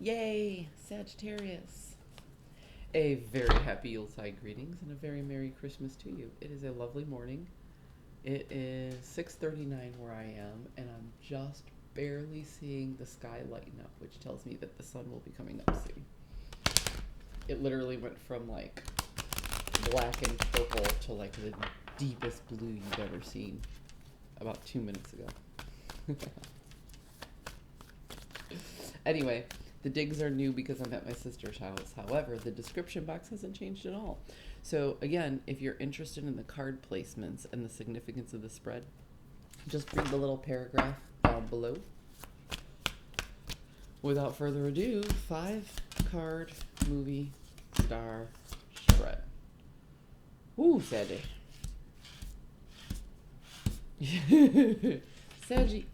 Yay, Sagittarius. A very happy Yuletide greetings and a very Merry Christmas to you. It is a lovely morning. It is 6:39 where I am, and I'm just barely seeing the sky lighten up, which tells me that the sun will be coming up soon. It literally went from like black and purple to like the deepest blue you've ever seen about 2 minutes ago. Anyway, the digs are new because I'm at my sister's house. However, the description box hasn't changed at all. So again, if you're interested in the card placements and the significance of the spread, just read the little paragraph down below. Without further ado, 5 card movie star spread. Ooh, Saggy. Saggy.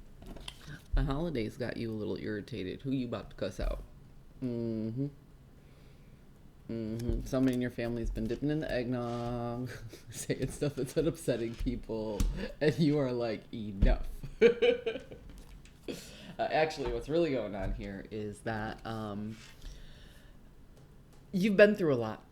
The holidays got you a little irritated. Who you about to cuss out? Somebody in your family's been dipping in the eggnog, saying stuff that's been upsetting people, and you are like, enough. Actually, what's really going on here is that you've been through a lot.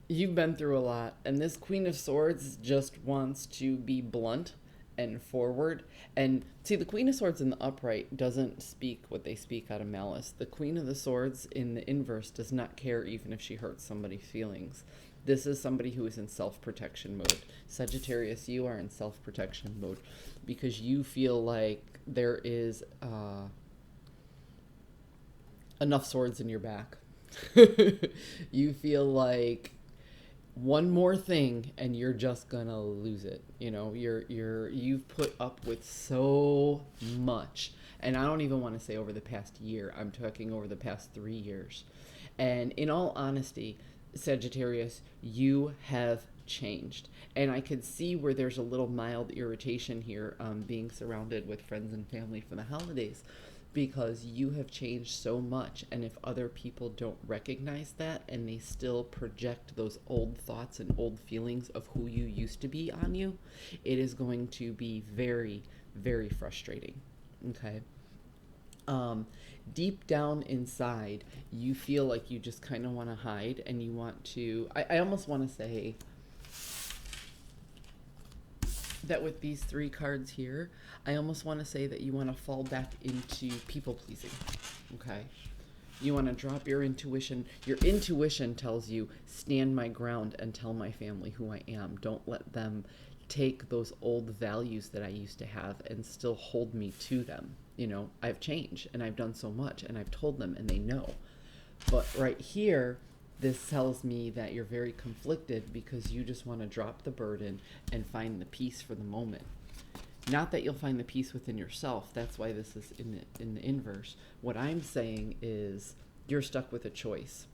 You've been through a lot, and this Queen of Swords just wants to be blunt and forward. And see, the Queen of Swords in the upright doesn't speak what they speak out of malice. The Queen of the Swords in the inverse does not care even if she hurts somebody's feelings. This is somebody who is in self-protection mode. Sagittarius, you are in self-protection mode because you feel like there is enough swords in your back. You feel like one more thing and you're just gonna lose it. You know, you've put up with so much, and I don't even want to say over the past year. I'm talking over the past 3 years. And in all honesty, Sagittarius, you have changed, and I could see where there's a little mild irritation here, being surrounded with friends and family for the holidays, because you have changed so much. And if other people don't recognize that and they still project those old thoughts and old feelings of who you used to be on you, it is going to be very, very frustrating. Okay. Deep down inside, you feel like you just kind of want to hide, and you want to, I almost want to say that with these 3 cards here, I almost want to say that you want to fall back into people pleasing. Okay. You want to drop your intuition. Your intuition tells you, stand my ground and tell my family who I am. Don't let them take those old values that I used to have and still hold me to them. You know, I've changed and I've done so much, and I've told them and they know. But right here, this tells me that you're very conflicted because you just want to drop the burden and find the peace for the moment. Not that you'll find the peace within yourself. That's why this is in the inverse. What I'm saying is you're stuck with a choice.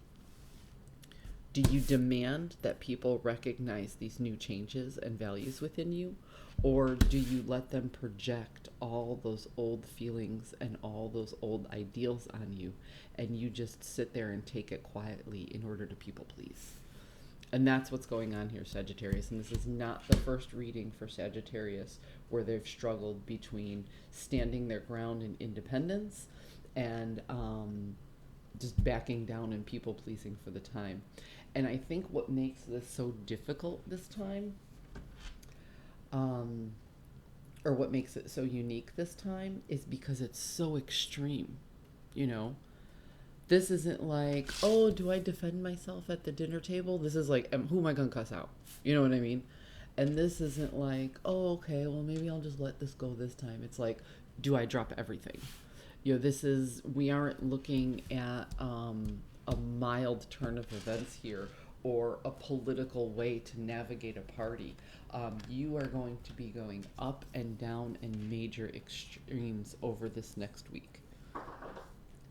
Do you demand that people recognize these new changes and values within you? Or do you let them project all those old feelings and all those old ideals on you, and you just sit there and take it quietly in order to people please? And that's what's going on here, Sagittarius. And this is not the first reading for Sagittarius where they've struggled between standing their ground in independence and just backing down and people pleasing for the time. And I think what makes this so difficult this time, or what makes it so unique this time, is because it's so extreme. You know, this isn't like, oh, do I defend myself at the dinner table? This is like, who am I gonna cuss out? You know what I mean? And this isn't like, oh, okay, well, maybe I'll just let this go this time. It's like, do I drop everything? You know, this is, we aren't looking at a mild turn of events here, or a political way to navigate a party. You are going to be going up and down in major extremes over this next week.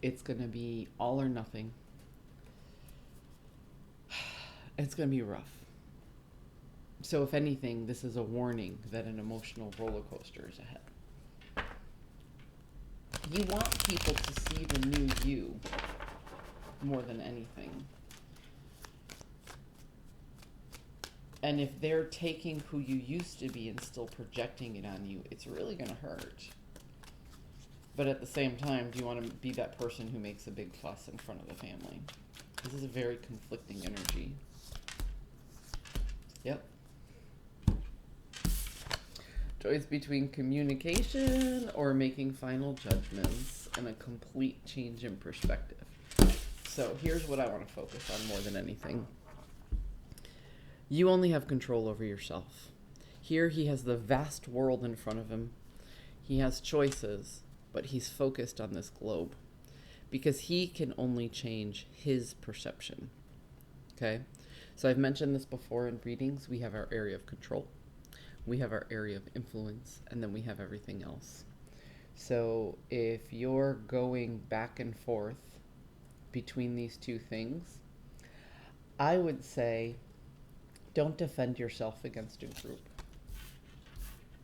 It's going to be all or nothing. It's going to be rough. So if anything, this is a warning that an emotional roller coaster is ahead. You want people to see the new you more than anything. And if they're taking who you used to be and still projecting it on you, it's really going to hurt. But at the same time, do you want to be that person who makes a big fuss in front of the family? This is a very conflicting energy. Yep. Choice between communication or making final judgments and a complete change in perspective. So here's what I want to focus on more than anything. You only have control over yourself. Here he has the vast world in front of him. He has choices, but he's focused on this globe because he can only change his perception. Okay? So I've mentioned this before in readings. We have our area of control, we have our area of influence, and then we have everything else. So if you're going back and forth between these two things, I would say don't defend yourself against a group.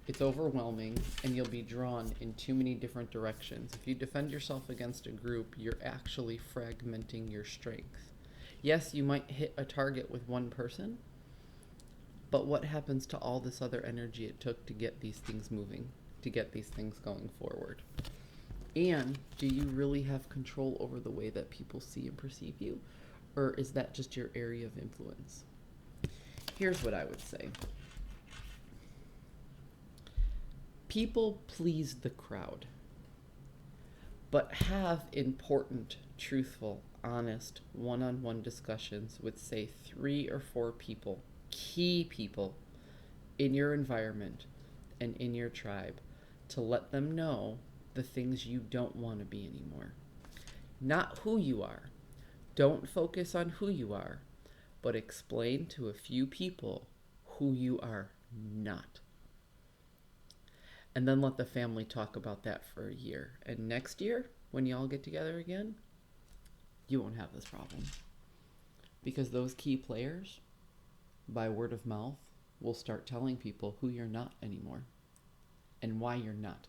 It's overwhelming and you'll be drawn in too many different directions. If you defend yourself against a group, you're actually fragmenting your strength. Yes, you might hit a target with one person, but what happens to all this other energy it took to get these things moving, to get these things going forward? And do you really have control over the way that people see and perceive you? Or is that just your area of influence? Here's what I would say. People please the crowd, but have important, truthful, honest, one-on-one discussions with, say, 3 or 4 people, key people in your environment and in your tribe, to let them know the things you don't want to be anymore. Not who you are. Don't focus on who you are, but explain to a few people who you are not. And then let the family talk about that for a year. And next year, when you all get together again, you won't have this problem. Because those key players, by word of mouth, will start telling people who you're not anymore and why you're not.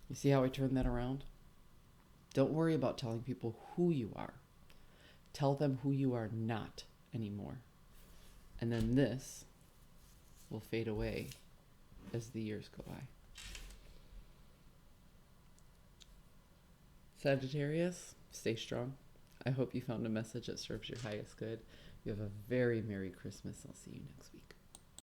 You see how I turned that around? Don't worry about telling people who you are. Tell them who you are not anymore. And then this will fade away as the years go by. Sagittarius, stay strong. I hope you found a message that serves your highest good. You have a very Merry Christmas. I'll see you next week.